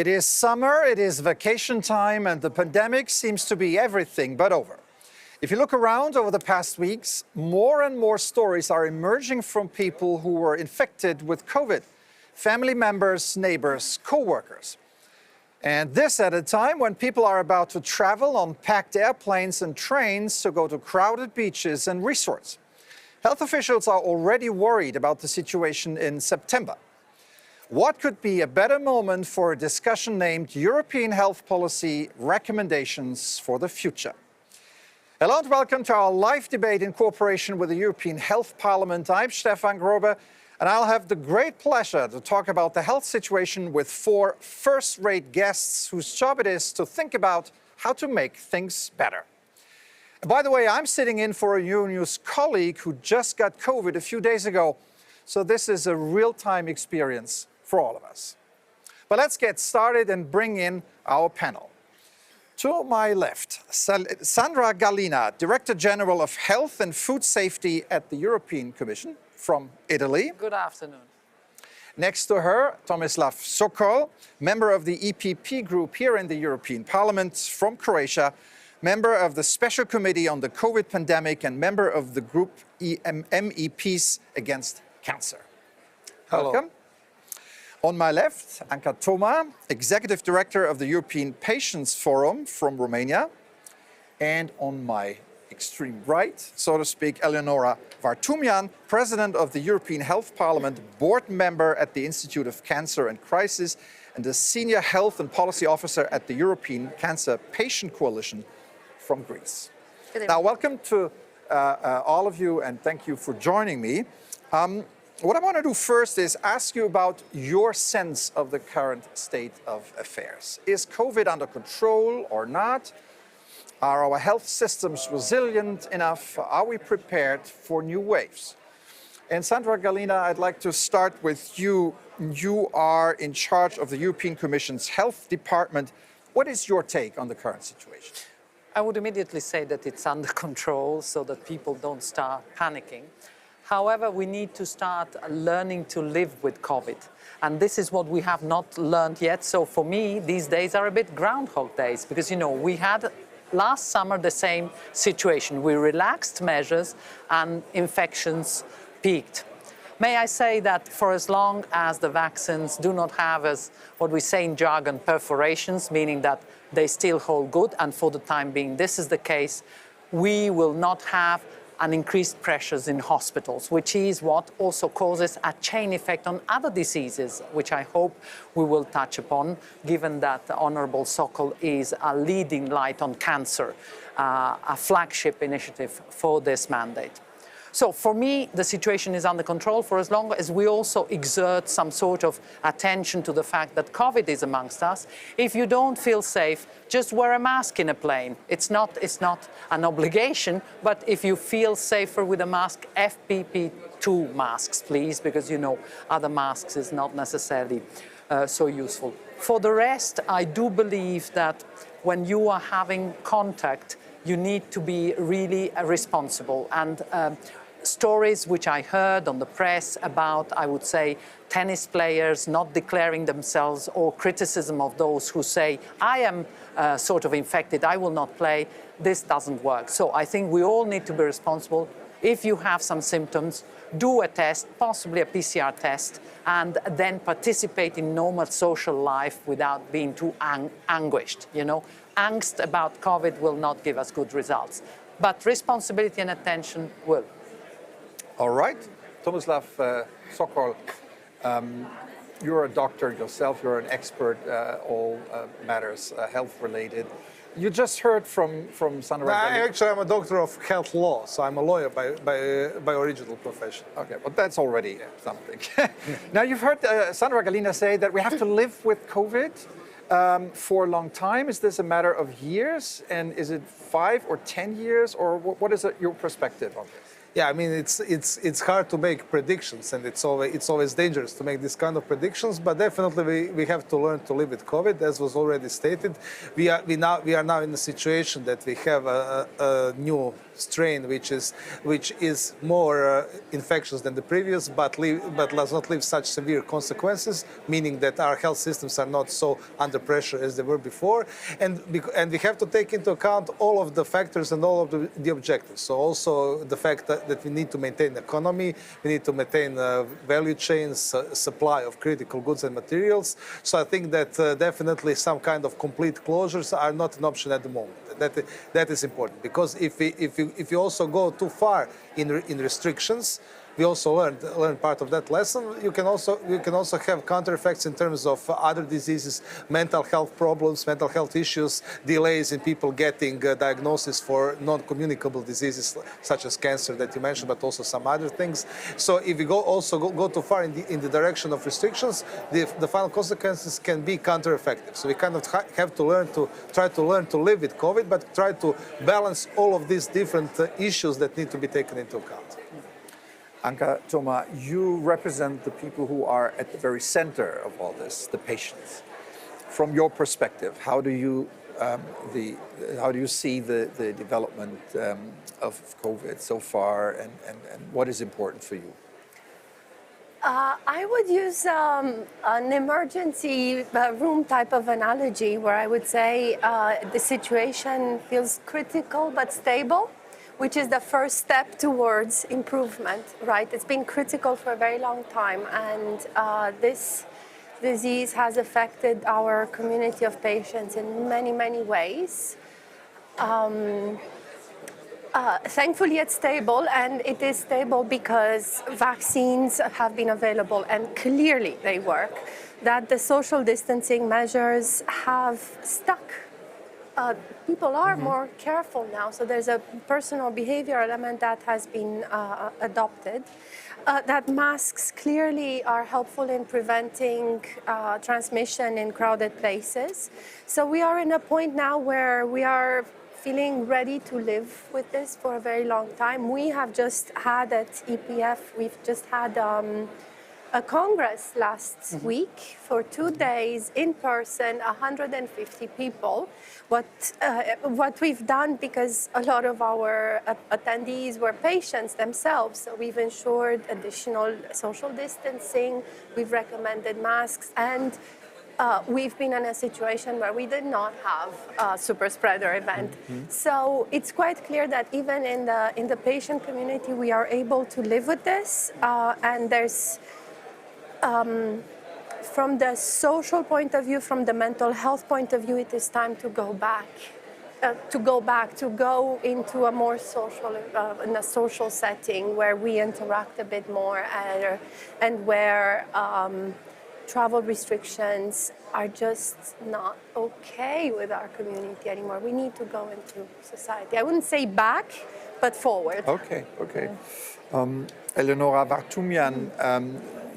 It is summer, it is vacation time, and the pandemic seems to be everything but over. If you look around over the past weeks, more and more stories are emerging from people who were infected with COVID. Family members, neighbors, co-workers. And this at a time when people are about to travel on packed airplanes and trains to go to crowded beaches and resorts. Health officials are already worried about the situation in September. What could be a better moment for a discussion named European Health Policy Recommendations for the Future? Hello and welcome to our live debate in cooperation with the European Health Parliament. I'm Stefan Grobe, and I'll have the great pleasure to talk about the health situation with four first-rate guests whose job it is to think about how to make things better. And by the way, I'm sitting in for a Euronews colleague who just got COVID a few days ago, so this is a real-time experience for all of us. But let's get started and bring in our panel. To my left, Sandra Gallina, Director General of Health and Food Safety at the European Commission from Italy. Good afternoon. Next to her, Tomislav Sokol, member of the EPP group here in the European Parliament from Croatia, member of the Special Committee on the COVID pandemic and member of the group MEPs Against Cancer. Hello. Welcome. On my left, Anca Toma, Executive Director of the European Patients Forum from Romania. And on my extreme right, so to speak, Eleonora Varntoumian, President of the European Health Parliament, board member at the Institute of Cancer and Crisis, and a Senior Health and Policy Officer at the European Cancer Patient Coalition from Greece. Now, welcome to all of you, and thank you for joining me. What I want to do first is ask you about your sense of the current state of affairs. Is COVID under control or not? Are our health systems resilient enough? Are we prepared for new waves? And Sandra Gallina, I'd like to start with you. You are in charge of the European Commission's Health Department. What is your take on the current situation? I would immediately say that it's under control so that people don't start panicking. However, we need to start learning to live with COVID. And this is what we have not learned yet. So for me, these days are a bit groundhog days because, you know, we had last summer the same situation. We relaxed measures and infections peaked. May I say that for as long as the vaccines do not have, as what we say in jargon, perforations, meaning that they still hold good, and for the time being this is the case, we will not have an increased pressures in hospitals, which is what also causes a chain effect on other diseases, which I hope we will touch upon, given that the Honourable Sokol is a leading light on cancer, a flagship initiative for this mandate. So for me, the situation is under control for as long as we also exert some sort of attention to the fact that COVID is amongst us. If you don't feel safe, just wear a mask in a plane. It's not an obligation, but if you feel safer with a mask, FFP2 masks, please, because, you know, other masks is not necessarily so useful. For the rest, I do believe that when you are having contact, you need to be really responsible. And stories which I heard on the press about, I would say, tennis players not declaring themselves, or criticism of those who say, I am sort of infected, I will not play, this doesn't work. So I think we all need to be responsible. If you have some symptoms, do a test, possibly a PCR test, and then participate in normal social life without being too anguished. You know, angst about COVID will not give us good results, but responsibility and attention will. All right. Tomislav Sokol, you're a doctor yourself, you're an expert, all matters health-related. You just heard from Sandra. Actually, I'm a doctor of health law, so I'm a lawyer by original profession. Okay, but that's already something. Now, you've heard Sandra Gallina say that we have to live with COVID for a long time. Is this a matter of years? And is it 5 or 10 years? Or what is your perspective on this? Yeah, I mean, it's hard to make predictions, and it's always dangerous to make this kind of predictions. But definitely, we have to learn to live with COVID, as was already stated. We are now in a situation that we have a new strain which is more infectious than the previous, but does not leave such severe consequences, meaning that our health systems are not so under pressure as they were before, and we have to take into account all of the factors and all of the objectives. So also the fact that we need to maintain the economy, we need to maintain value chains, supply of critical goods and materials. So I think that definitely some kind of complete closures are not an option at the moment. That is important, because if you also go too far in restrictions, we also learned part of that lesson. You can also have counter effects in terms of other diseases, mental health problems, mental health issues, delays in people getting diagnosis for non-communicable diseases such as cancer that you mentioned, but also some other things. So if we go too far in the direction of restrictions, the final consequences can be counter-effective. So we kind of have to try to learn to live with COVID, but try to balance all of these different issues that need to be taken into account. Anca, Toma, you represent the people who are at the very center of all this, the patients. From your perspective, how do you see the development of COVID so far, and what is important for you? I would use an emergency room type of analogy, where I would say the situation feels critical but stable, which is the first step towards improvement, right? It's been critical for a very long time, and this disease has affected our community of patients in many, many ways. Thankfully, it's stable, and it is stable because vaccines have been available, and clearly they work, that the social distancing measures have stuck. People are more careful now, so there's a personal behavior element that has been adopted. That masks clearly are helpful in preventing transmission in crowded places. So we are in a point now where we are feeling ready to live with this for a very long time. We have just had at EPF, we've just had a congress last week for 2 days in person, 150 people. What we've done, because a lot of our attendees were patients themselves, so we've ensured additional social distancing, we've recommended masks, and we've been in a situation where we did not have a super spreader event. So it's quite clear that even in the patient community, we are able to live with this, and there's from the social point of view, from the mental health point of view, it is time to go back, to go into a more social, in a social setting where we interact a bit more, and where travel restrictions are just not okay with our community anymore. We need to go into society. I wouldn't say back, but forward. Okay. Eleonora, Varntoumian,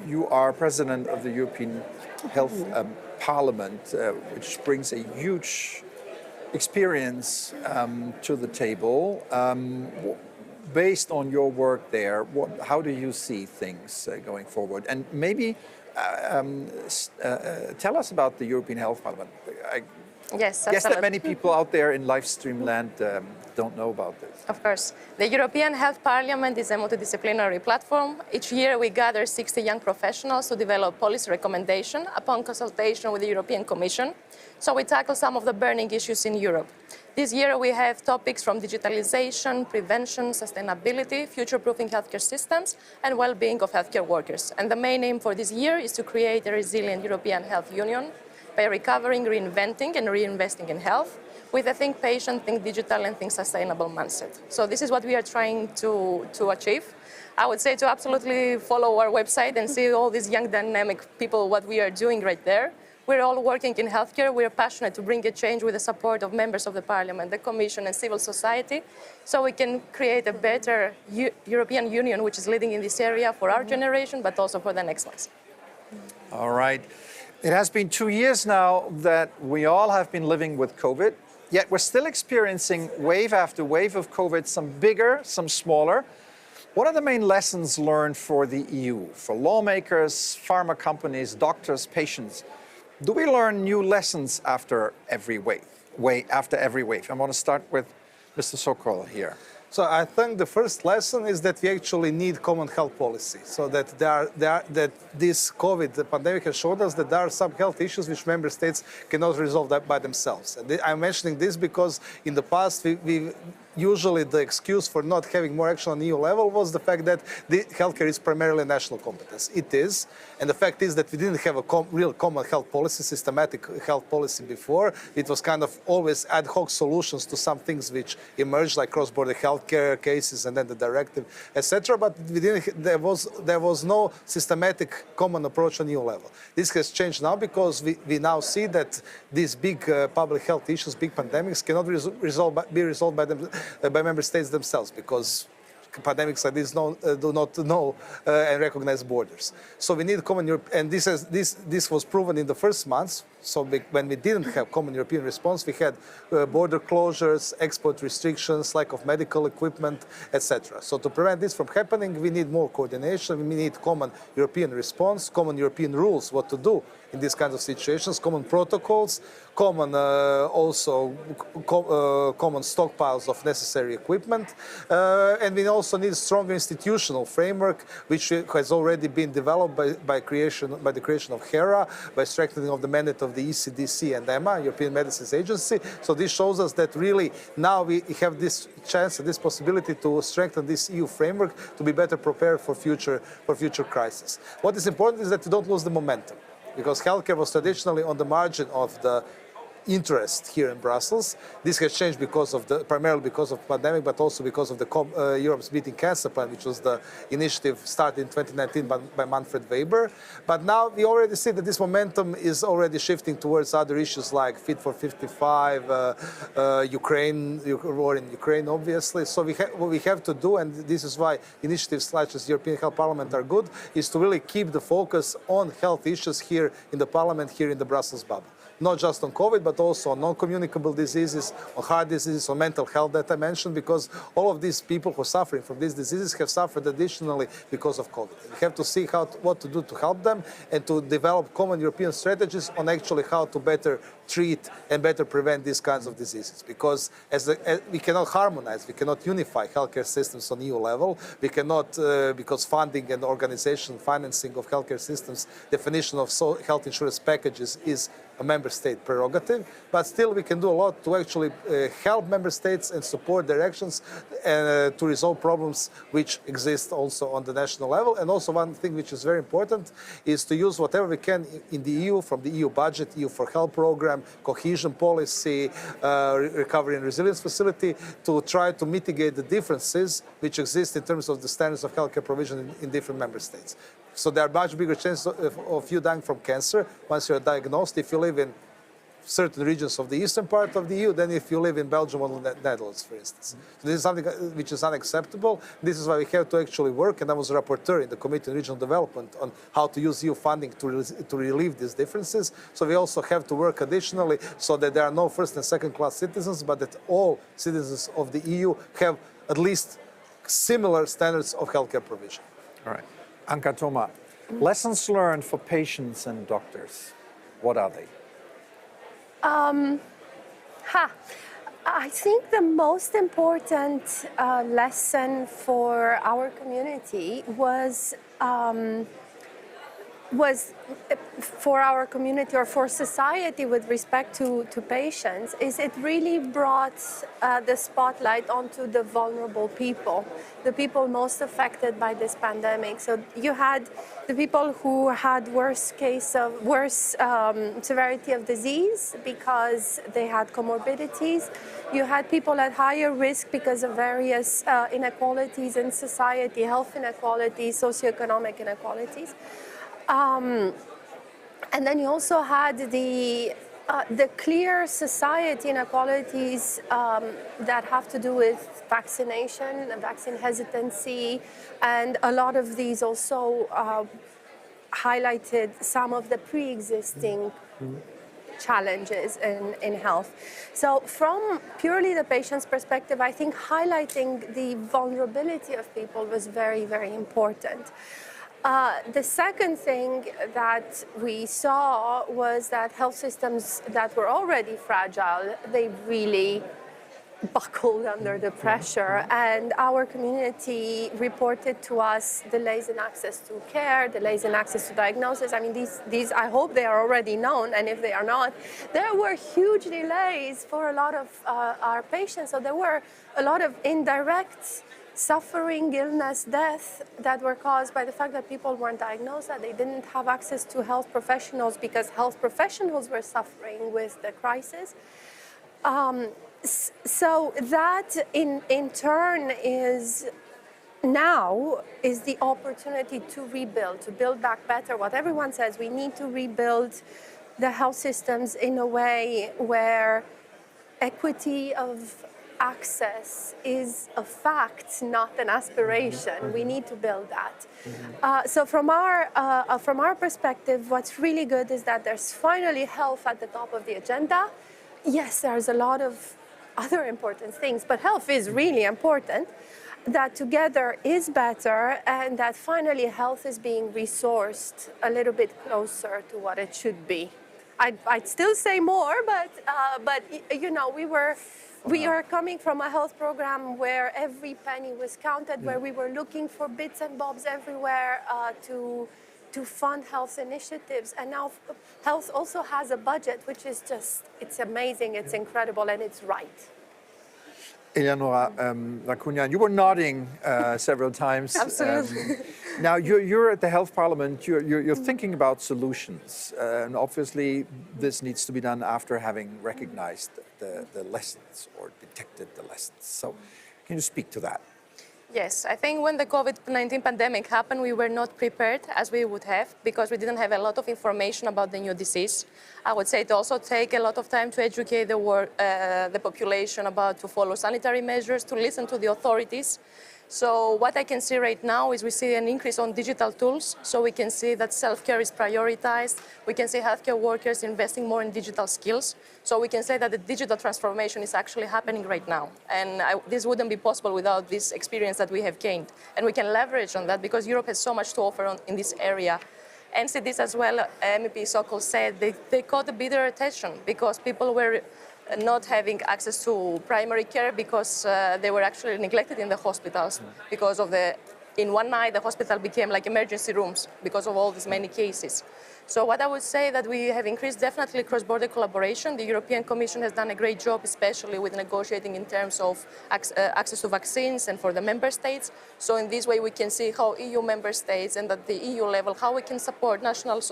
you are president of the European Health Parliament, which brings a huge experience to the table. Based on your work there, how do you see things going forward? And maybe tell us about the European Health Parliament. Yes, guess that many people out there in live stream land don't know about this. Of course. The European Health Parliament is a multidisciplinary platform. Each year we gather 60 young professionals to develop policy recommendation upon consultation with the European Commission. So we tackle some of the burning issues in Europe. This year we have topics from digitalization, prevention, sustainability, future-proofing healthcare systems, and well-being of healthcare workers. And the main aim for this year is to create a resilient European Health Union by recovering, reinventing, and reinvesting in health with a think patient, think digital, and think sustainable mindset. So this is what we are trying to achieve. I would say to absolutely follow our website and see all these young dynamic people, what we are doing right there. We're all working in healthcare. We're passionate to bring a change with the support of members of the Parliament, the Commission, and civil society, so we can create a better European Union, which is leading in this area for our generation, but also for the next ones. All right. It has been 2 years now that we all have been living with COVID, yet we're still experiencing wave after wave of COVID, some bigger, some smaller. What are the main lessons learned for the EU, for lawmakers, pharma companies, doctors, patients? Do we learn new lessons after every wave? I want to start with Mr. Sokol here. So I think the first lesson is that we actually need common health policy. So that that this COVID pandemic has showed us that there are some health issues which member states cannot resolve that by themselves. And I'm mentioning this because in the past we usually the excuse for not having more action on EU level was the fact that the healthcare is primarily a national competence. It is, and the fact is that we didn't have a real common health policy, systematic health policy before. It was kind of always ad hoc solutions to some things which emerged, like cross-border healthcare cases and then the directive, etc. But we didn't. There was no systematic common approach on EU level. This has changed now because we now see that these big public health issues, big pandemics, cannot be resolved by member states themselves, because pandemics like this do not know and recognize borders. So we need common Europe, and this was proven in the first months. So when we didn't have common European response, we had border closures, export restrictions, lack of medical equipment, etc. So to prevent this from happening, we need more coordination. We need common European response, common European rules, what to do in these kinds of situations, common protocols, common common stockpiles of necessary equipment, and we also need a stronger institutional framework, which has already been developed by the creation of HERA, by strengthening of the mandate of the ECDC and EMA, European Medicines Agency. So this shows us that really now we have this chance and this possibility to strengthen this EU framework to be better prepared for future crises. What is important is that we don't lose the momentum, because healthcare was traditionally on the margin of the interest here in Brussels. This has changed primarily because of the pandemic, but also because of the Europe's Beating Cancer Plan, which was the initiative started in 2019 by Manfred Weber. But now we already see that this momentum is already shifting towards other issues like Fit for 55, Ukraine, war in Ukraine, obviously. So what we have to do, and this is why initiatives such as European Health Parliament are good, is to really keep the focus on health issues here in the Parliament, here in the Brussels bubble. Not just on COVID, but also on non-communicable diseases, on heart diseases, on mental health that I mentioned, because all of these people who are suffering from these diseases have suffered additionally because of COVID. We have to see what to do to help them and to develop common European strategies on actually how to better treat and better prevent these kinds of diseases. Because we cannot harmonize, we cannot unify healthcare systems on EU level. We cannot, because funding and organization, financing of healthcare systems, definition of health insurance packages is a member state prerogative, but still we can do a lot to actually help member states and support their actions and to resolve problems which exist also on the national level. And also one thing which is very important is to use whatever we can in the EU, from the EU budget, EU for Health program, cohesion policy, recovery and resilience facility, to try to mitigate the differences which exist in terms of the standards of healthcare provision in different member states. So there are much bigger chances of you dying from cancer once you're diagnosed if you live in certain regions of the eastern part of the EU than if you live in Belgium or the Netherlands, for instance. So this is something which is unacceptable. This is why we have to actually work, and I was a rapporteur in the Committee on Regional Development on how to use EU funding to relieve these differences. So we also have to work additionally so that there are no first and second class citizens, but that all citizens of the EU have at least similar standards of healthcare provision. All right. Anca, Toma, lessons learned for patients and doctors, what are they? I think the most important lesson for our community was for our community or for society with respect to patients, is it really brought the spotlight onto the vulnerable people, the people most affected by this pandemic. So you had the people who had worse severity of disease because they had comorbidities. You had people at higher risk because of various inequalities in society, health inequalities, socioeconomic inequalities. And then you also had the clear society inequalities that have to do with vaccination, vaccine hesitancy, and a lot of these also highlighted some of the pre-existing challenges in health. So from purely the patient's perspective, I think highlighting the vulnerability of people was very, very important. The second thing that we saw was that health systems that were already fragile, they really buckled under the pressure, and our community reported to us delays in access to care, delays in access to diagnosis. I mean, these I hope they are already known, and if they are not, there were huge delays for a lot of our patients. So there were a lot of indirect suffering, illness, death that were caused by the fact that people weren't diagnosed, that they didn't have access to health professionals because health professionals were suffering with the crisis. So that in turn is the opportunity to rebuild, to build back better. What everyone says, we need to rebuild the health systems in a way where equity of access is a fact, not an aspiration. We need to build that. So from our perspective, what's really good is that there's finally health at the top of the agenda. Yes, there's a lot of other important things, but health is really important. That together is better, and that finally health is being resourced a little bit closer to what it should be. I'd still say more, but you know, we are coming from a health program where every penny was counted, where we were looking for bits and bobs everywhere to fund health initiatives. And now health also has a budget, which is just, it's amazing, it's incredible, and it's right. Eleonora, Varntoumian, you were nodding several times. Absolutely. Now you're at the Health Parliament, you're thinking about solutions, and obviously this needs to be done after having recognized the lessons or detected the lessons. So can you speak to that? Yes, I think when the COVID-19 pandemic happened, we were not prepared as we would have because we didn't have a lot of information about the new disease. I would say it also take a lot of time to educate the population about to follow sanitary measures, to listen to the authorities. So what I can see right now is we see an increase on digital tools. So we can see that self-care is prioritized. We can see healthcare workers investing more in digital skills. So we can say that the digital transformation is actually happening right now. And this wouldn't be possible without this experience that we have gained. And we can leverage on that because Europe has so much to offer in this area. NCDs as well, MEP Sokol said, they caught a bitter attention because people were not having access to primary care because they were actually neglected in the hospitals because of in one night the hospital became like emergency rooms because of all these many cases. So what I would say that we have increased definitely cross-border collaboration. The European Commission has done a great job, especially with negotiating in terms of access to vaccines and for the member states. So in this way we can see how EU member states and at the EU level, how we can support national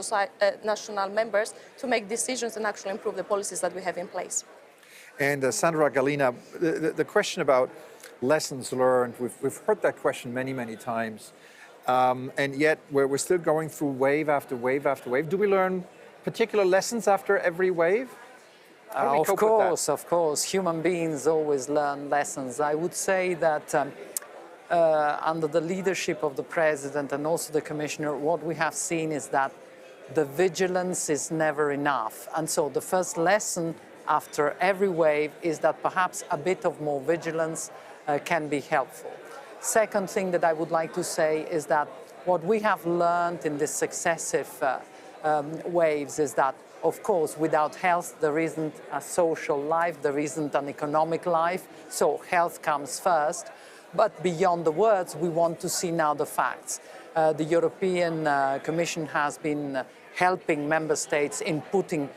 members to make decisions and actually improve the policies that we have in place. And Sandra, Gallina, the question about lessons learned, we've heard that question many, many times. And yet we're still going through wave after wave after wave. Do we learn particular lessons after every wave? Of course. Human beings always learn lessons. I would say that under the leadership of the President and also the Commissioner, what we have seen is that the vigilance is never enough. And so the first lesson after every wave is that perhaps a bit of more vigilance can be helpful. Second thing that I would like to say is that what we have learned in these successive waves is that, of course, without health, there isn't a social life, there isn't an economic life, so health comes first. But beyond the words, we want to see now the facts. The European Commission has been helping member states in putting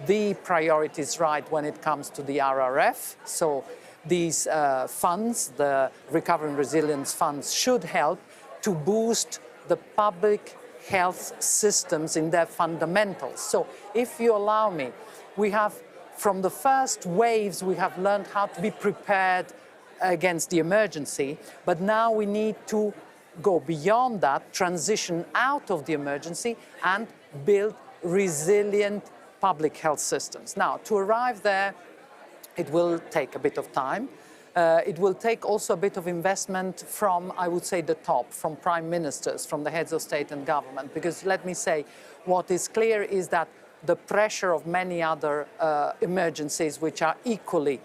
the priorities right when it comes to the RRF. So these funds, the Recovery and Resilience funds, should help to boost the public health systems in their fundamentals. So if you allow me, we have, from the first waves, we have learned how to be prepared against the emergency, but now we need to go beyond that, transition out of the emergency and build resilient public health systems. Now, to arrive there, it will take a bit of time. It will take also a bit of investment from, I would say, the top, from prime ministers, from the heads of state and government, because let me say, what is clear is that the pressure of many other emergencies which are equally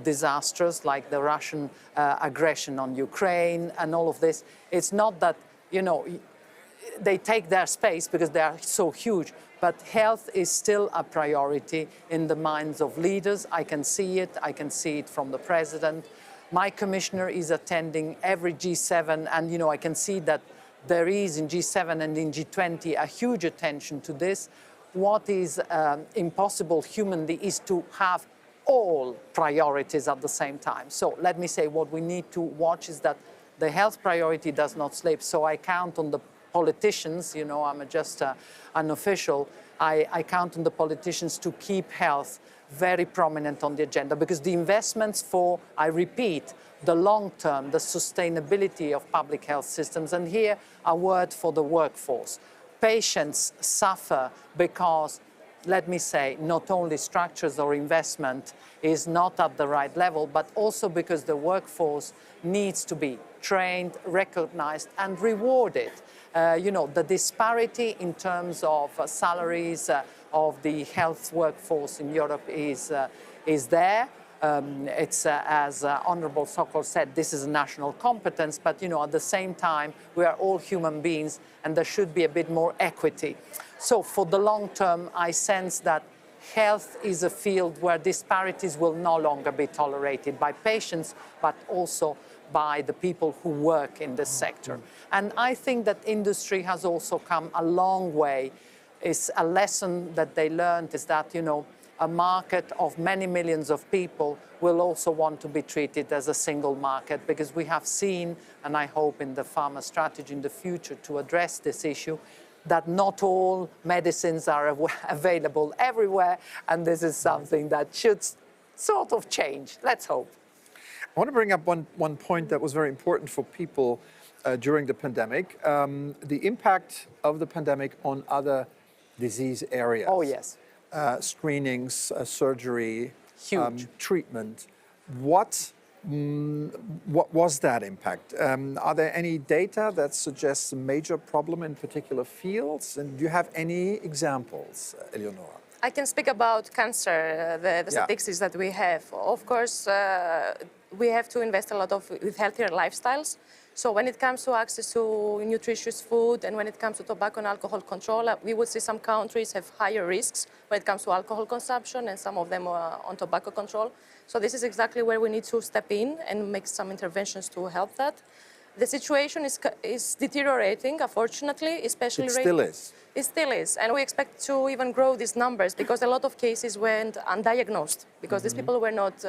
disastrous, like the Russian aggression on Ukraine and all of this. It's not that, you know, they take their space because they are so huge, but health is still a priority in the minds of leaders. I can see it from the president. My commissioner is attending every G7, and you know, I can see that there is in G7 and in G20 a huge attention to this. What is impossible humanly is to have all priorities at the same time. So let me say, what we need to watch is that the health priority does not slip. So I count on the politicians, you know, I'm just an official, I count on the politicians to keep health very prominent on the agenda, because the investments for, I repeat, the long term, the sustainability of public health systems, and here a word for the workforce. Patients suffer because, let me say, not only structures or investment is not at the right level, but also because the workforce needs to be trained, recognized, and rewarded. You know, the disparity in terms of salaries of the health workforce in Europe is there. It's, as Honorable Sokol said, this is a national competence, but you know, at the same time, we are all human beings, and there should be a bit more equity. So for the long term, I sense that health is a field where disparities will no longer be tolerated by patients, but also by the people who work in this sector. And I think that industry has also come a long way. It's a lesson that they learned is that, you know, a market of many millions of people will also want to be treated as a single market, because we have seen, and I hope in the pharma strategy in the future to address this issue, that not all medicines are available everywhere, and this is something that should sort of change. Let's hope. I want to bring up one point that was very important for people during the pandemic, the impact of the pandemic on other disease areas. Oh, yes. Screenings, surgery, treatment. What was that impact? Are there any data that suggests a major problem in particular fields? And do you have any examples, Eleonora? I can speak about cancer, the statistics that we have. Of course, we have to invest a lot with healthier lifestyles. So when it comes to access to nutritious food and when it comes to tobacco and alcohol control, we would see some countries have higher risks when it comes to alcohol consumption, and some of them are on tobacco control. So this is exactly where we need to step in and make some interventions to help that. The situation is deteriorating, unfortunately, especially... It still is. It still is, and we expect to even grow these numbers, because a lot of cases went undiagnosed, because these people were not,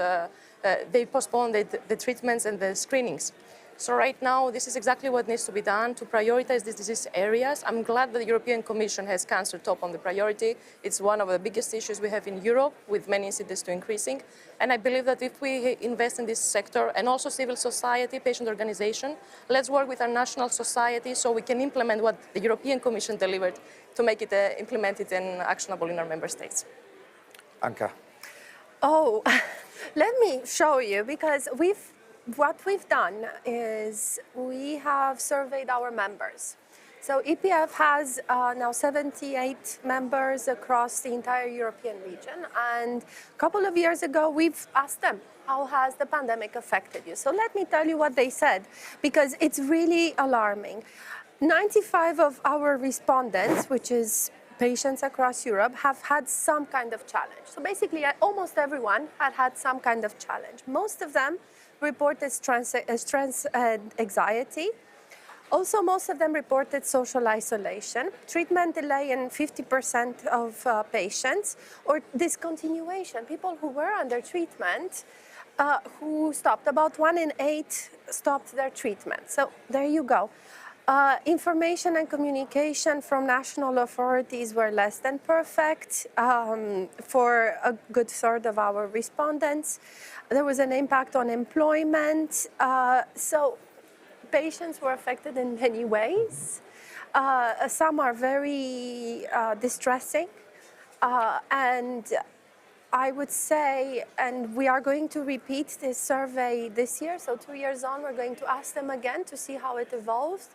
they postponed the treatments and the screenings. So right now, this is exactly what needs to be done to prioritize these disease areas. I'm glad that the European Commission has cancer top on the priority. It's one of the biggest issues we have in Europe, with many incidents to increasing. And I believe that if we invest in this sector, and also civil society, patient organization, let's work with our national society so we can implement what the European Commission delivered to make it implemented and actionable in our member states. Anca. Oh, let me show you, because what we've done is we have surveyed our members. So EPF has now 78 members across the entire European region. And a couple of years ago, we've asked them, how has the pandemic affected you? So let me tell you what they said, because it's really alarming. 95 of our respondents, which is patients across Europe, have had some kind of challenge. So basically, almost everyone had some kind of challenge. Most of them reported stress and anxiety. Also, most of them reported social isolation, treatment delay in 50% of patients, or discontinuation. People who were under treatment who stopped. About 1 in 8 stopped their treatment. So there you go. Information and communication from national authorities were less than perfect for a good third of our respondents. There was an impact on employment. So patients were affected in many ways. Some are very distressing. And I would say, and we are going to repeat this survey this year, so 2 years on, we're going to ask them again to see how it evolves.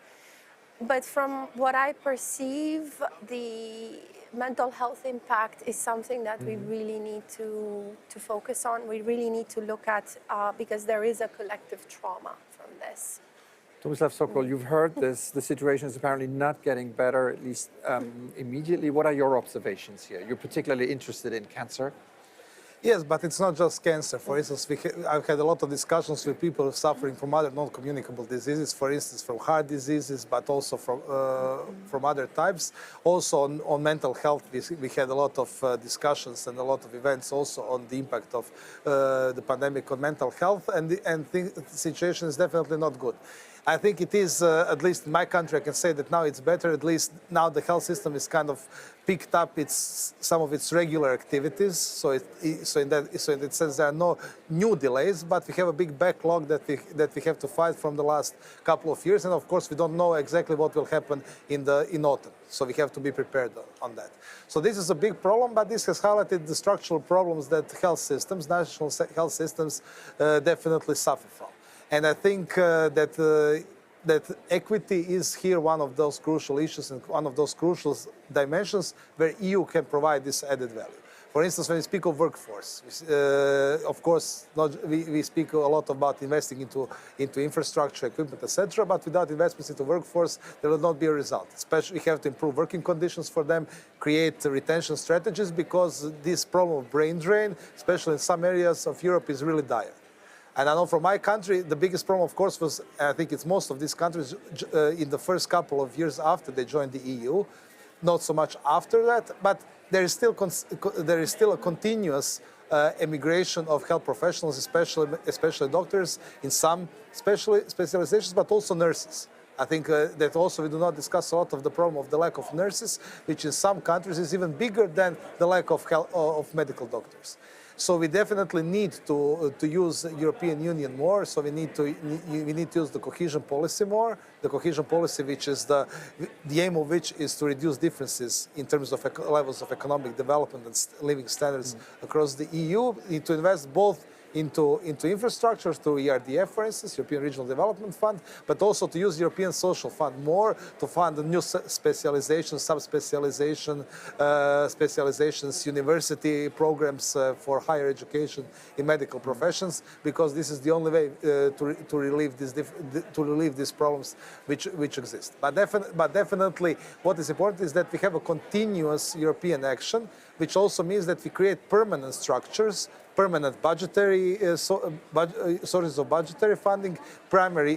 But from what I perceive, the mental health impact is something that we really need to focus on. We really need to look at, because there is a collective trauma from this. Tomislav, Sokol, you've heard this. The situation is apparently not getting better, at least immediately. What are your observations here? You're particularly interested in cancer. Yes, but it's not just cancer. For instance, I've had a lot of discussions with people suffering from other non-communicable diseases, for instance, from heart diseases, but also from other types. Also on mental health, we had a lot of discussions and a lot of events also on the impact of the pandemic on mental health, and the situation is definitely not good. I think it is, at least in my country, I can say that now it's better. At least now the health system is kind of picked up some of its regular activities. So in that sense, there are no new delays, but we have a big backlog that we have to fight from the last couple of years. And of course, we don't know exactly what will happen in autumn. So we have to be prepared on that. So this is a big problem, but this has highlighted the structural problems that health systems, national health systems, definitely suffer from. And I think that equity is here one of those crucial issues and one of those crucial dimensions where EU can provide this added value. For instance, when we speak of workforce, of course, we speak a lot about investing into infrastructure, equipment, etc. But without investments into workforce, there will not be a result. Especially, we have to improve working conditions for them, create retention strategies, because this problem of brain drain, especially in some areas of Europe, is really dire. And I know from my country, the biggest problem, of course, was, I think it's most of these countries, in the first couple of years after they joined the EU, not so much after that, but there is still a continuous emigration of health professionals, especially doctors, in some specializations, but also nurses. I think that also we do not discuss a lot of the problem of the lack of nurses, which in some countries is even bigger than the lack of medical doctors. So we definitely need to use European Union more. So we need to use the cohesion policy more. The cohesion policy, which is the aim of which is to reduce differences in terms of levels of economic development and living standards across the EU. We need to invest both into infrastructure through ERDF, for instance, European Regional Development Fund, but also to use European Social Fund more to fund the new specializations, subspecialization, specializations, university programs for higher education in medical professions, because this is the only way to relieve these problems which exist. But definitely, what is important is that we have a continuous European action, which also means that we create permanent structures, permanent budgetary sources of budgetary funding, primary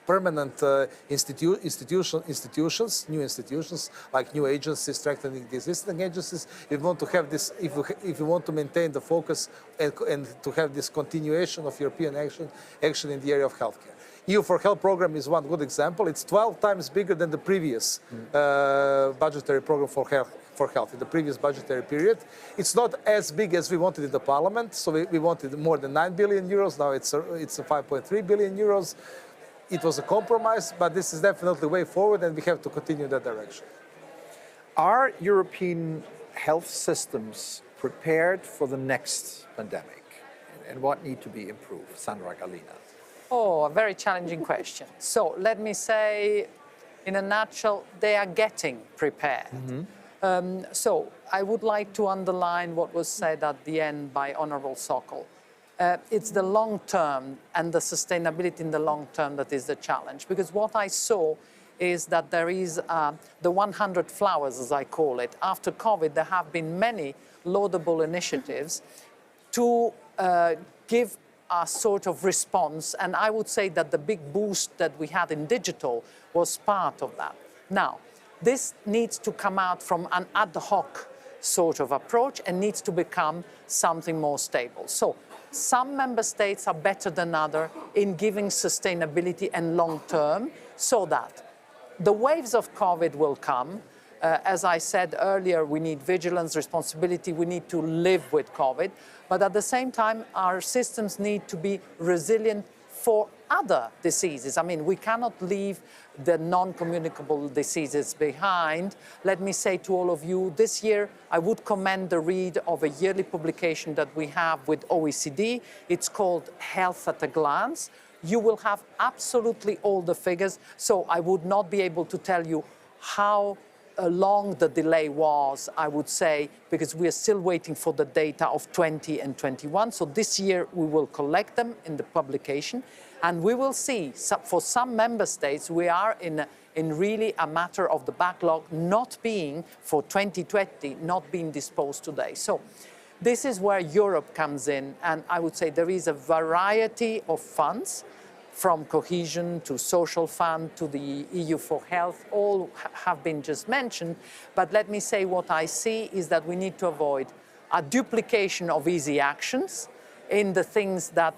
permanent institutions, new institutions like new agencies, strengthening the existing agencies. If we want to have this, if we want to maintain the focus and to have this continuation of European action in the area of healthcare. EU for Health program is one good example. It's 12 times bigger than the previous budgetary program for health in the previous budgetary period. It's not as big as we wanted in the Parliament, so we wanted more than 9 billion euros. Now it's 5.3 billion euros. It was a compromise, but this is definitely the way forward, and we have to continue that direction. Are European health systems prepared for the next pandemic, and what need to be improved? Sandra, Gallina. Oh, a very challenging question. So let me say, in a nutshell, they are getting prepared. So I would like to underline what was said at the end by Honourable Sokol. It's the long term and the sustainability in the long term that is the challenge. Because what I saw is that there is the 100 flowers, as I call it. After COVID, there have been many laudable initiatives to give a sort of response, and I would say that the big boost that we had in digital was part of that. Now, this needs to come out from an ad hoc sort of approach and needs to become something more stable. So some member states are better than others in giving sustainability and long term, so that the waves of COVID will come. As I said earlier, we need vigilance, responsibility, we need to live with COVID, but at the same time, our systems need to be resilient for other diseases. I mean, we cannot leave the non-communicable diseases behind. Let me say to all of you, this year, I would commend the read of a yearly publication that we have with OECD. It's called Health at a Glance. You will have absolutely all the figures, so I would not be able to tell you how long the delay was, I would say, because we are still waiting for the data of 20 and 21. So this year we will collect them in the publication, and we will see. For some member states, we are in really a matter of the backlog not being, for 2020, not being disposed today. So this is where Europe comes in, and I would say there is a variety of funds, from cohesion to social fund to the EU for health, all have been just mentioned. But let me say what I see is that we need to avoid a duplication of easy actions in the things that,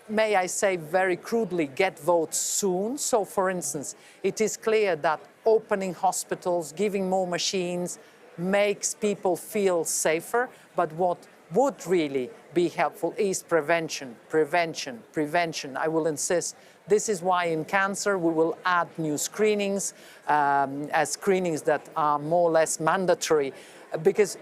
may I say very crudely, get votes soon. So for instance, it is clear that opening hospitals, giving more machines makes people feel safer, but what would really be helpful is prevention, prevention, prevention. I will insist. This is why in cancer we will add new screenings, as screenings that are more or less mandatory, because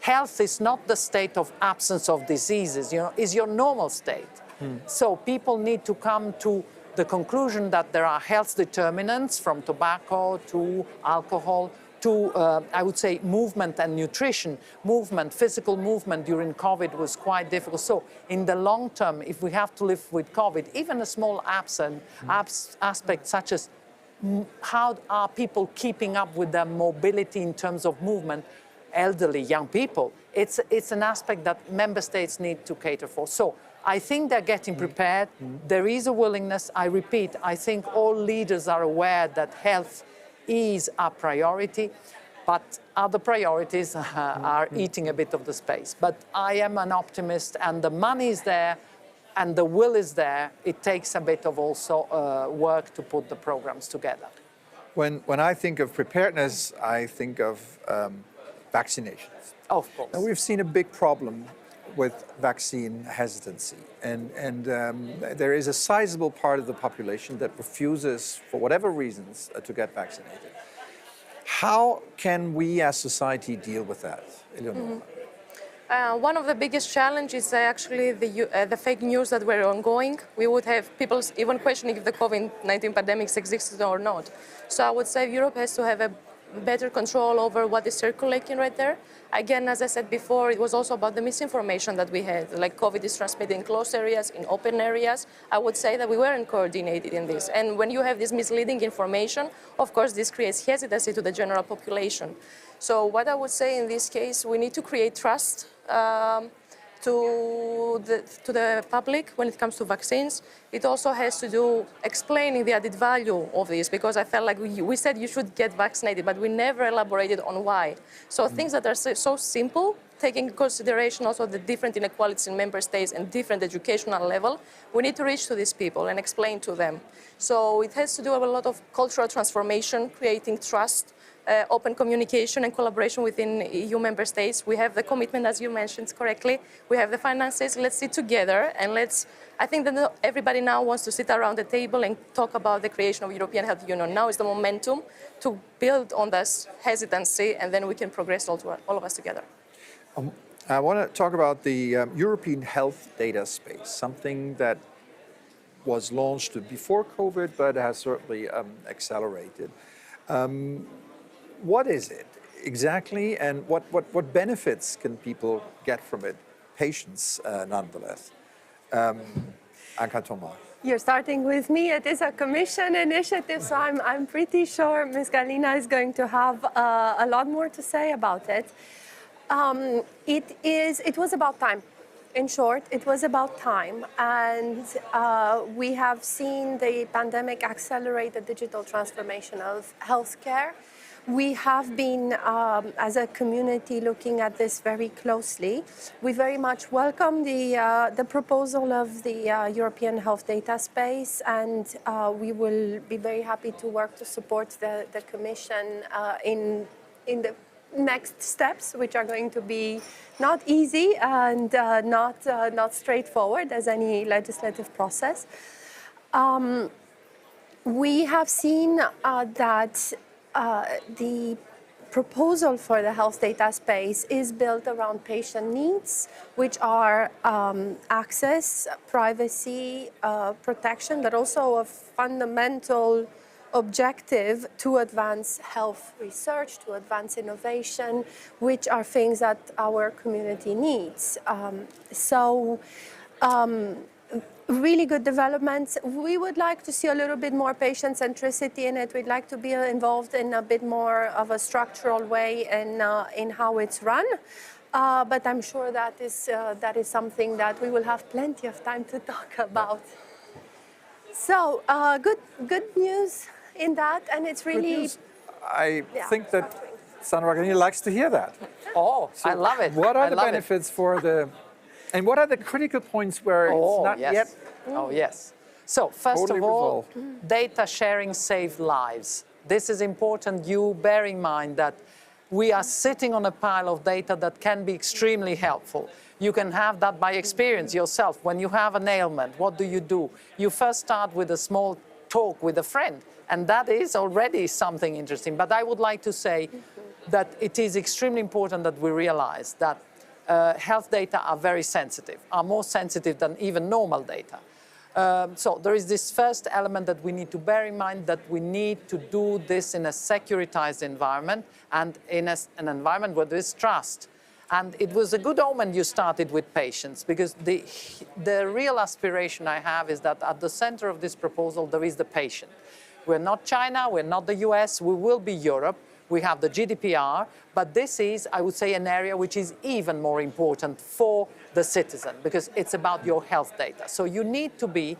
health is not the state of absence of diseases, is your normal state. So people need to come to the conclusion that there are health determinants, from tobacco to alcohol, to, I would say, movement and nutrition. Movement, physical movement during COVID was quite difficult. So in the long term, if we have to live with COVID, even a small aspect such as how are people keeping up with their mobility in terms of movement, elderly, young people, it's an aspect that member states need to cater for. So I think they're getting prepared. There is a willingness. I repeat, I think all leaders are aware that health is a priority, but other priorities are eating a bit of the space. But I am an optimist, and the money is there and the will is there. It takes a bit of also work to put the programs together. When I think of preparedness, I think of vaccinations. Of course. Now, we've seen a big problem with vaccine hesitancy, and there is a sizable part of the population that refuses, for whatever reasons, to get vaccinated. How can we as society deal with that, Eleonora? One of the biggest challenges is actually the fake news that were ongoing. We would have people even questioning if the COVID-19 pandemic existed or not. So I would say Europe has to have a better control over what is circulating right there. Again, as I said before, it was also about the misinformation that we had, like COVID is transmitted in closed areas, in open areas. I would say that we weren't coordinated in this. And when you have this misleading information, of course, this creates hesitancy to the general population. So what I would say in this case, we need to create trust to the public when it comes to vaccines. It also has to do explaining the added value of this, because I felt like we said you should get vaccinated, but we never elaborated on why. So things that are so simple, taking into consideration also the different inequalities in member states and different educational level, we need to reach to these people and explain to them. So it has to do with a lot of cultural transformation, creating trust, open communication and collaboration within EU member states. We have the commitment, as you mentioned correctly. We have the finances. Let's sit together and I think that everybody now wants to sit around the table and talk about the creation of European Health Union. Now is the momentum to build on this hesitancy, and then we can progress all of us together. I want to talk about the European health data space, something that was launched before COVID, but has certainly accelerated. What is it exactly, and what benefits can people get from it? Patients, nonetheless. Anca, Toma. You're starting with me. It is a Commission initiative, so I'm pretty sure Ms. Gallina is going to have a lot more to say about it. It was about time. In short, it was about time, and we have seen the pandemic accelerate the digital transformation of healthcare. We have been, as a community, looking at this very closely. We very much welcome the proposal of the European health data space, and we will be very happy to work to support the Commission in the next steps, which are going to be not easy and not straightforward as any legislative process. We have seen that the proposal for the health data space is built around patient needs, which are access, privacy, protection, but also a fundamental objective to advance health research, to advance innovation, which are things that our community needs. Really good developments. We would like to see a little bit more patient centricity in it. We'd like to be involved in a bit more of a structural way in how it's run. But I'm sure that is something that we will have plenty of time to talk about. So good news in that, and it's really. I think that Sandra Gallina likes to hear that. Oh, so I love it. What are the benefits for the, and what are the critical points where it's not yet? Oh, yes. So first of all, data sharing saves lives. This is important. You bear in mind that we are sitting on a pile of data that can be extremely helpful. You can have that by experience yourself. When you have an ailment, what do? You first start with a small talk with a friend, and that is already something interesting. But I would like to say that it is extremely important that we realize that health data are very sensitive, are more sensitive than even normal data. So there is this first element that we need to bear in mind, that we need to do this in a securitized environment and in an environment where there is trust. And it was a good omen you started with patients, because the real aspiration I have is that at the center of this proposal there is the patient. We're not China, we're not the US, we will be Europe. We have the GDPR, but this is, I would say, an area which is even more important for the citizen, because it's about your health data. So you need to be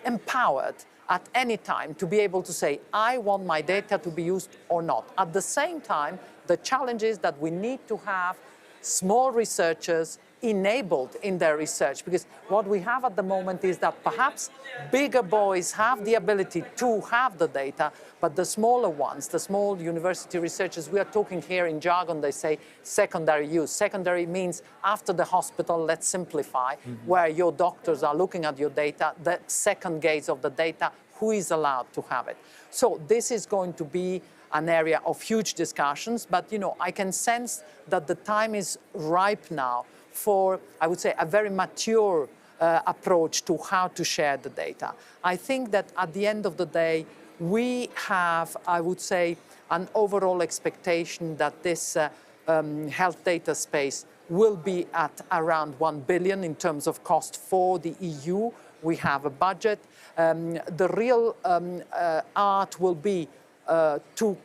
empowered at any time to be able to say, I want my data to be used or not. At the same time, the challenge is that we need to have small researchers enabled in their research, because what we have at the moment is that perhaps bigger boys have the ability to have the data, but the smaller ones, the small university researchers, we are talking here in jargon, they say secondary use. Secondary means after the hospital, let's simplify, where your doctors are looking at your data, the second gaze of the data, who is allowed to have it. So this is going to be an area of huge discussions, but I can sense that the time is ripe now for, I would say, a very mature approach to how to share the data. I think that at the end of the day, we have, I would say, an overall expectation that this health data space will be at around 1 billion in terms of cost for the EU. We have a budget. The real art will be to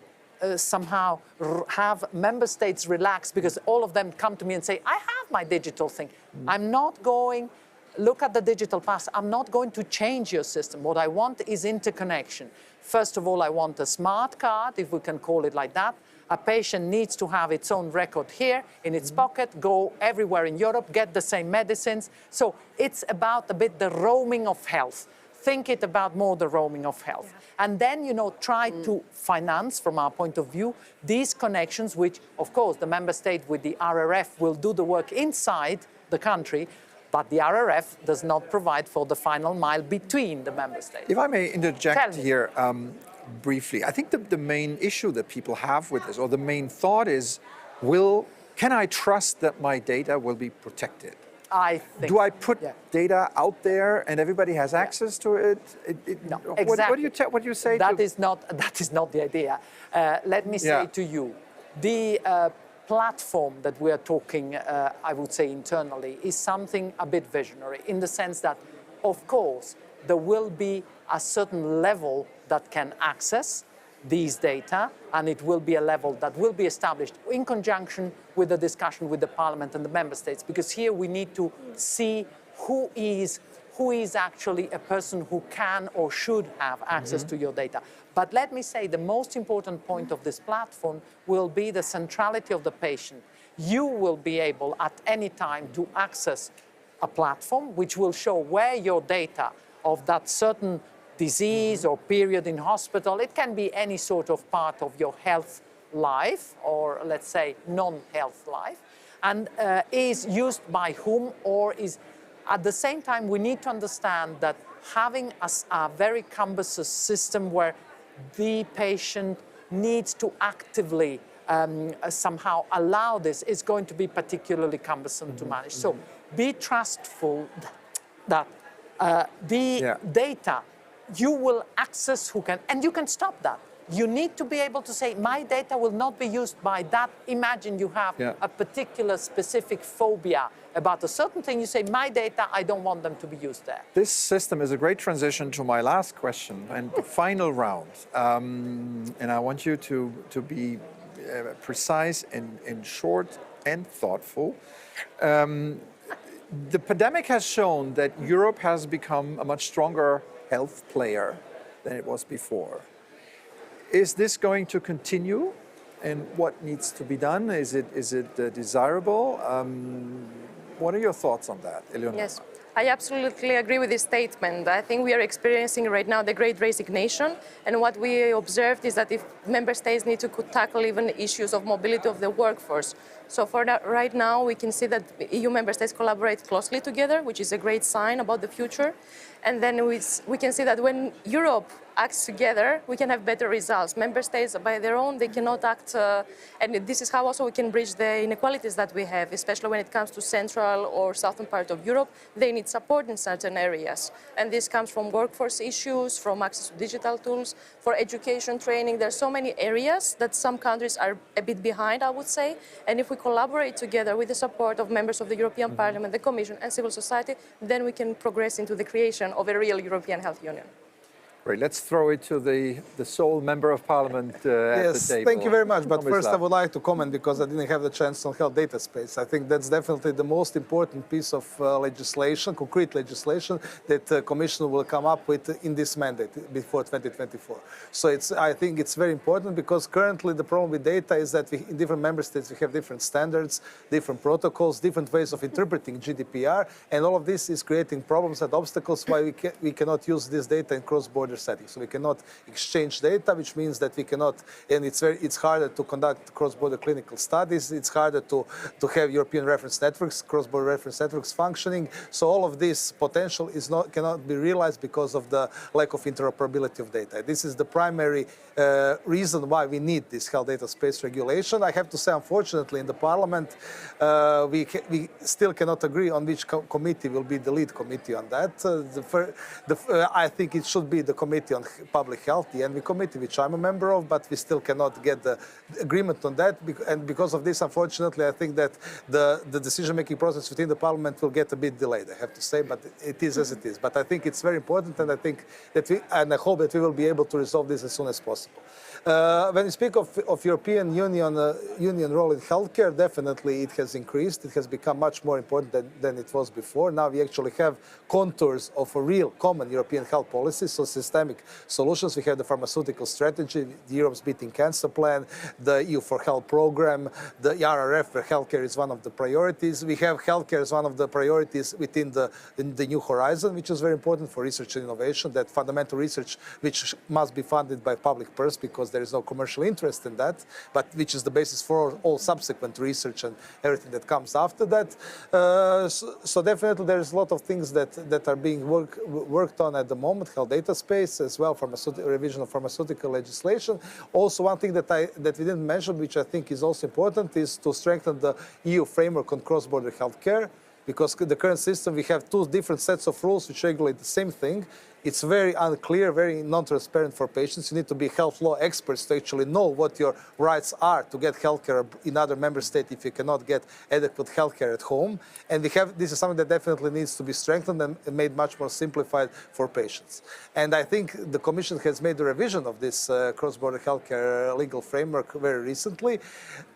somehow have member states relax, because all of them come to me and say, I have my digital thing. I'm not going, look at the digital pass, I'm not going to change your system. What I want is interconnection. First of all, I want a smart card, if we can call it like that. A patient needs to have its own record here in its pocket, go everywhere in Europe, get the same medicines. So it's about a bit the roaming of health. Think it about more the roaming of health. And then, try to finance, from our point of view, these connections, which, of course, the member state with the RRF will do the work inside the country, but the RRF does not provide for the final mile between the member states. If I may interject here briefly, I think the main issue that people have with this, or the main thought is, can I trust that my data will be protected? I think. Do I put data out there and everybody has access to it? No, exactly. What do you say? That is not the idea. Let me say to you, the platform that we are talking, I would say internally, is something a bit visionary, in the sense that, of course, there will be a certain level that can access these data, and it will be a level that will be established in conjunction with the discussion with the Parliament and the Member States, because here we need to see who is actually a person who can or should have access to your data. But let me say, the most important point of this platform will be the centrality of the patient. You will be able at any time to access a platform which will show where your data of that certain disease or period in hospital, it can be any sort of part of your health life, or let's say non-health life, and is used by whom, or is, at the same time, we need to understand that having a very cumbersome system where the patient needs to actively somehow allow this is going to be particularly cumbersome to manage. So be trustful that the data you will access who can, and you can stop that. You need to be able to say, my data will not be used by that. Imagine you have a particular specific phobia about a certain thing. You say, my data, I don't want them to be used there. This system is a great transition to my last question and the final round. And I want you to be precise and short and thoughtful. The pandemic has shown that Europe has become a much stronger health player than it was before. Is this going to continue? And what needs to be done? Is it desirable? What are your thoughts on that, Eleonora? Yes, I absolutely agree with this statement. I think we are experiencing right now the great resignation. And what we observed is that if member states need to tackle even issues of mobility of the workforce. So for that, right now, we can see that EU member states collaborate closely together, which is a great sign about the future. And then we can see that when Europe acts together, we can have better results. Member states, by their own, they cannot act, and this is how also we can bridge the inequalities that we have, especially when it comes to central or southern part of Europe. They need support in certain areas. And this comes from workforce issues, from access to digital tools, for education training. There are so many areas that some countries are a bit behind, I would say. And if we collaborate together with the support of members of the European Parliament, the Commission, and civil society, then we can progress into the creation of a real European health union. Great. Let's throw it to the sole member of parliament at the table. Thank you very much. But Tomislav. first, I would like to comment because I didn't have the chance on health data space. I think that's definitely the most important piece of legislation, concrete legislation, that the Commission will come up with in this mandate before 2024. So I think it's very important because currently the problem with data is that in different member states we have different standards, different protocols, different ways of interpreting GDPR, and all of this is creating problems and obstacles why we cannot use this data in cross-border settings. So we cannot exchange data, which means that we cannot, and it's harder to conduct cross-border clinical studies. It's harder to have European reference networks, cross-border reference networks functioning. So all of this potential cannot be realized because of the lack of interoperability of data. This is the primary reason why we need this health data space regulation. I have to say, unfortunately, in the Parliament, we still cannot agree on which committee will be the lead committee on that. I think it should be the Committee on Public Health, the ENVI committee, which I'm a member of, but we still cannot get the agreement on that. And because of this, unfortunately, I think that the decision-making process within the Parliament will get a bit delayed, I have to say, but it is as it is. But I think it's very important, and I think that I hope that we will be able to resolve this as soon as possible. When we speak of European Union role in healthcare, definitely it has increased. It has become much more important than it was before. Now we actually have contours of a real common European health policy, so systemic solutions. We have the pharmaceutical strategy, the Europe's Beating Cancer Plan, the EU for Health program, the RRF, where healthcare is one of the priorities. We have healthcare as one of the priorities within the New Horizon, which is very important for research and innovation, that fundamental research which must be funded by public purse because there is no commercial interest in that, but which is the basis for all subsequent research and everything that comes after that. So definitely there is a lot of things that are being worked on at the moment, health data space as well, revision of pharmaceutical legislation. Also, one thing that we didn't mention, which I think is also important, is to strengthen the EU framework on cross-border healthcare, because the current system, we have two different sets of rules which regulate the same thing. It's very unclear, very non-transparent for patients. You need to be health law experts to actually know what your rights are to get healthcare in other member states if you cannot get adequate healthcare at home. And this is something that definitely needs to be strengthened and made much more simplified for patients. And I think the Commission has made a revision of this cross-border healthcare legal framework very recently.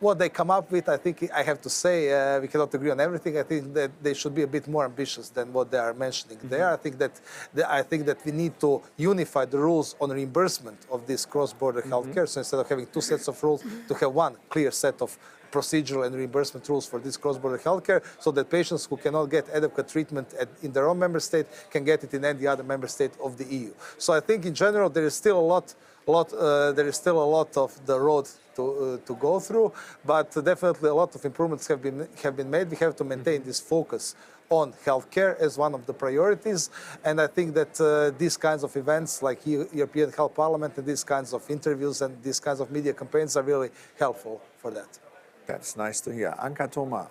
What they come up with, I think I have to say, we cannot agree on everything. I think that they should be a bit more ambitious than what they are mentioning there. I think that we need to unify the rules on reimbursement of this cross-border healthcare. So instead of having two sets of rules, to have one clear set of procedural and reimbursement rules for this cross-border healthcare, so that patients who cannot get adequate treatment in their own member state can get it in any other member state of the EU. So I think in general there is still a lot of the road to go through, but definitely a lot of improvements have been made. We have to maintain this focus on healthcare as one of the priorities, and I think that these kinds of events like European Health Parliament and these kinds of interviews and these kinds of media campaigns are really helpful for that. That's nice to hear. Anca, Toma,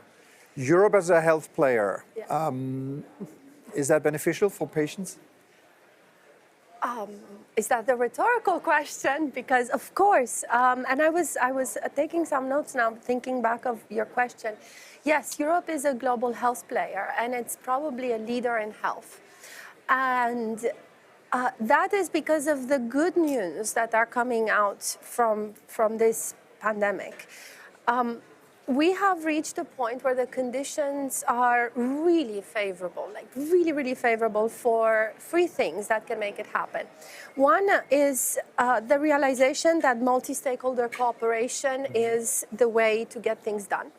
Europe as a health player, is that beneficial for patients? Is that the rhetorical question? Because of course, and I was taking some notes now, thinking back of your question. Yes, Europe is a global health player, and it's probably a leader in health. And that is because of the good news that are coming out from this pandemic. We have reached a point where the conditions are really favorable, like really, really favorable for three things that can make it happen. One is the realization that multi-stakeholder cooperation is the way to get things done.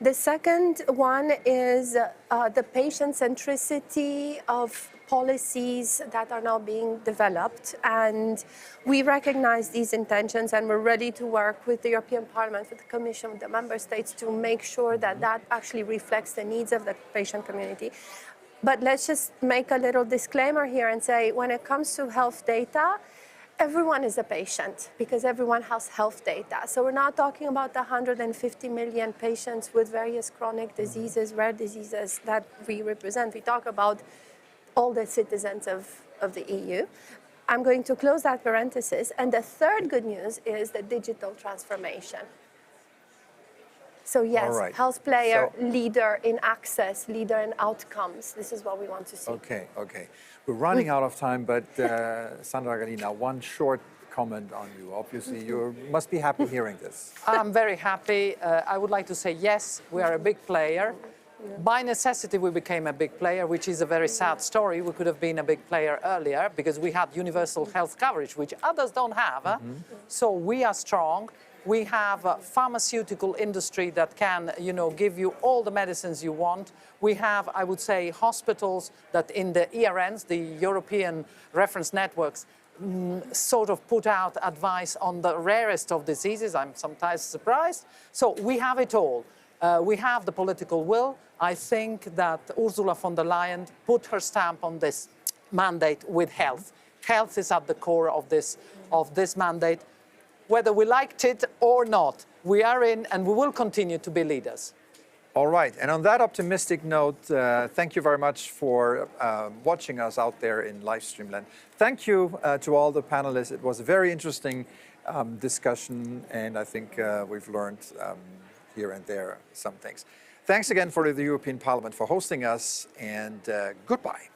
The second one is the patient centricity of policies that are now being developed, and we recognize these intentions, and we're ready to work with the European Parliament, with the Commission, with the Member States to make sure that that actually reflects the needs of the patient community. But let's just make a little disclaimer here and say, when it comes to health data, everyone is a patient because everyone has health data. So we're not talking about the 150 million patients with various chronic diseases, rare diseases that we represent. We talk about all the citizens of the EU. I'm going to close that parenthesis. And the third good news is the digital transformation. So yes, right. health player, So, leader in access, leader in outcomes. This is what we want to see. okay. We're running out of time, but Sandra, Gallina, one short comment on you. Obviously, you must be happy hearing this. I'm very happy. I would like to say, yes, we are a big player. By necessity, we became a big player, which is a very sad story. We could have been a big player earlier because we had universal health coverage, which others don't have. So we are strong. We have a pharmaceutical industry that can, give you all the medicines you want. We have, I would say, hospitals that in the ERNs, the European reference networks, sort of put out advice on the rarest of diseases. I'm sometimes surprised. So we have it all. We have the political will. I think that Ursula von der Leyen put her stamp on this mandate with health. Health is at the core of this mandate. Whether we liked it or not, we are in and we will continue to be leaders. All right, and on that optimistic note, thank you very much for watching us out there in live stream land. Thank you to all the panelists. It was a very interesting discussion, and I think we've learned here and there some things. Thanks again for the European Parliament for hosting us, and goodbye.